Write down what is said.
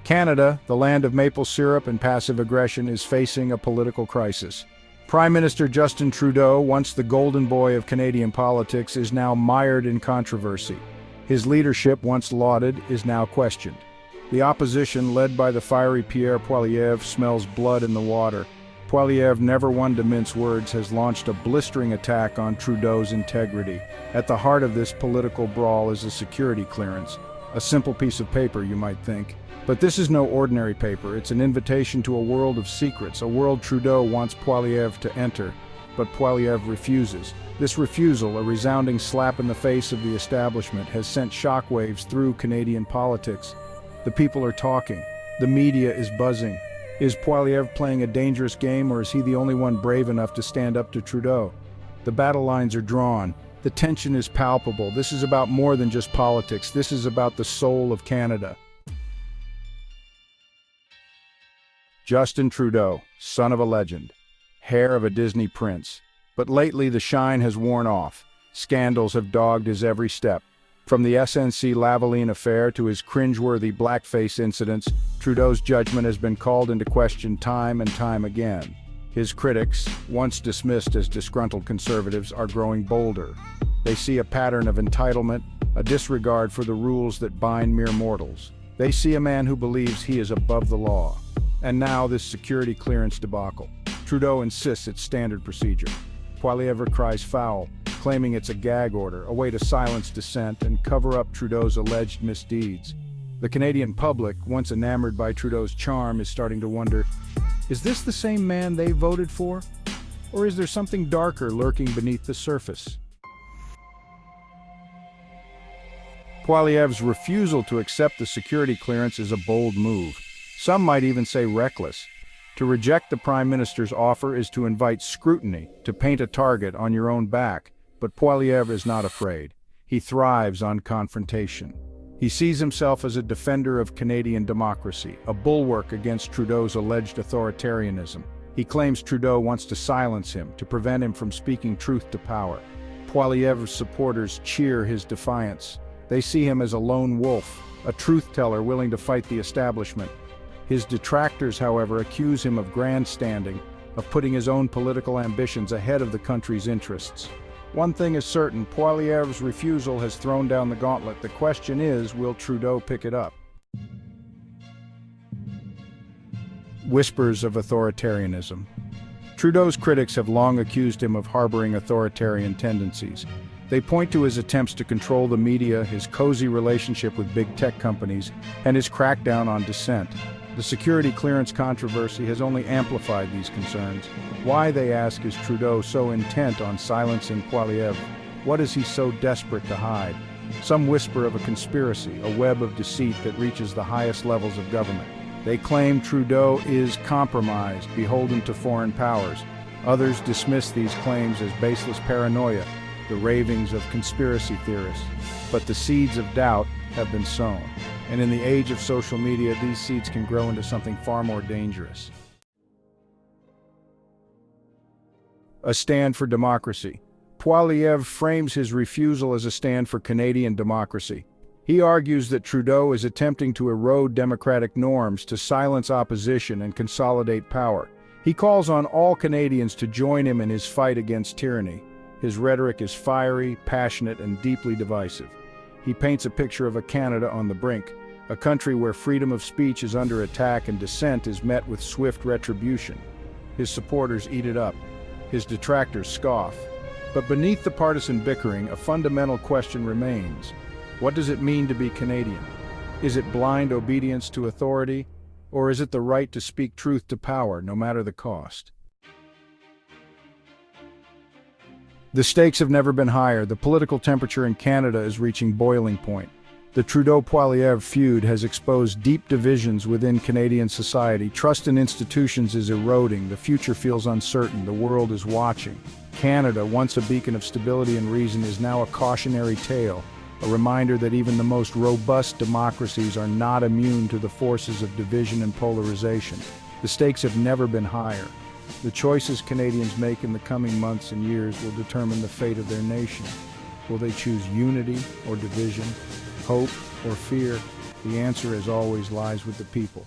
Canada, the land of maple syrup and passive aggression, is facing a political crisis. Prime Minister Justin Trudeau, once the golden boy of Canadian politics, is now mired in controversy. His leadership, once lauded, is now questioned. The opposition, led by the fiery Pierre Poilievre, smells blood in the water. Poilievre, never one to mince words, has launched a blistering attack on Trudeau's integrity. At the heart of this political brawl is a security clearance. A simple piece of paper, you might think. But this is no ordinary paper. It's an invitation to a world of secrets, a world Trudeau wants Poilievre to enter, but Poilievre refuses. This refusal, a resounding slap in the face of the establishment, has sent shockwaves through Canadian politics. The people are talking. The media is buzzing. Is Poilievre playing a dangerous game, or is he the only one brave enough to stand up to Trudeau? The battle lines are drawn. The tension is palpable. This is about more than just politics. This is about the soul of Canada. Justin Trudeau, son of a legend, heir of a Disney prince. But lately the shine has worn off. Scandals have dogged his every step. From the SNC Lavalin affair to his cringeworthy blackface incidents, Trudeau's judgment has been called into question time and time again. His critics, once dismissed as disgruntled conservatives, are growing bolder. They see a pattern of entitlement, a disregard for the rules that bind mere mortals. They see a man who believes he is above the law. And now this security clearance debacle. Trudeau insists it's standard procedure. Poilievre cries foul, claiming it's a gag order, a way to silence dissent and cover up Trudeau's alleged misdeeds. The Canadian public, once enamored by Trudeau's charm, is starting to wonder, is this the same man they voted for? Or is there something darker lurking beneath the surface? Poilievre's refusal to accept the security clearance is a bold move. Some might even say reckless. To reject the Prime Minister's offer is to invite scrutiny, to paint a target on your own back. But Poilievre is not afraid. He thrives on confrontation. He sees himself as a defender of Canadian democracy, a bulwark against Trudeau's alleged authoritarianism. He claims Trudeau wants to silence him, to prevent him from speaking truth to power. Poilievre's supporters cheer his defiance. They see him as a lone wolf, a truth-teller willing to fight the establishment. His detractors, however, accuse him of grandstanding, of putting his own political ambitions ahead of the country's interests. One thing is certain, Poilievre's refusal has thrown down the gauntlet. The question is, will Trudeau pick it up? Whispers of authoritarianism. Trudeau's critics have long accused him of harboring authoritarian tendencies. They point to his attempts to control the media, his cozy relationship with big tech companies, and his crackdown on dissent. The security clearance controversy has only amplified these concerns. Why, they ask, is Trudeau so intent on silencing Poilievre? What is he so desperate to hide? Some whisper of a conspiracy, a web of deceit that reaches the highest levels of government. They claim Trudeau is compromised, beholden to foreign powers. Others dismiss these claims as baseless paranoia, the ravings of conspiracy theorists. But the seeds of doubt have been sown. And in the age of social media, these seeds can grow into something far more dangerous. A stand for democracy. Poilievre frames his refusal as a stand for Canadian democracy. He argues that Trudeau is attempting to erode democratic norms, to silence opposition and consolidate power. He calls on all Canadians to join him in his fight against tyranny. His rhetoric is fiery, passionate, and deeply divisive. He paints a picture of a Canada on the brink, a country where freedom of speech is under attack and dissent is met with swift retribution. His supporters eat it up. His detractors scoff. But beneath the partisan bickering, a fundamental question remains. What does it mean to be Canadian? Is it blind obedience to authority, or is it the right to speak truth to power, no matter the cost? The stakes have never been higher. The political temperature in Canada is reaching boiling point. The Trudeau-Poilievre feud has exposed deep divisions within Canadian society. Trust in institutions is eroding. The future feels uncertain. The world is watching. Canada, once a beacon of stability and reason, is now a cautionary tale, a reminder that even the most robust democracies are not immune to the forces of division and polarization. The stakes have never been higher. The choices Canadians make in the coming months and years will determine the fate of their nation. Will they choose unity or division, hope or fear? The answer, as always, lies with the people.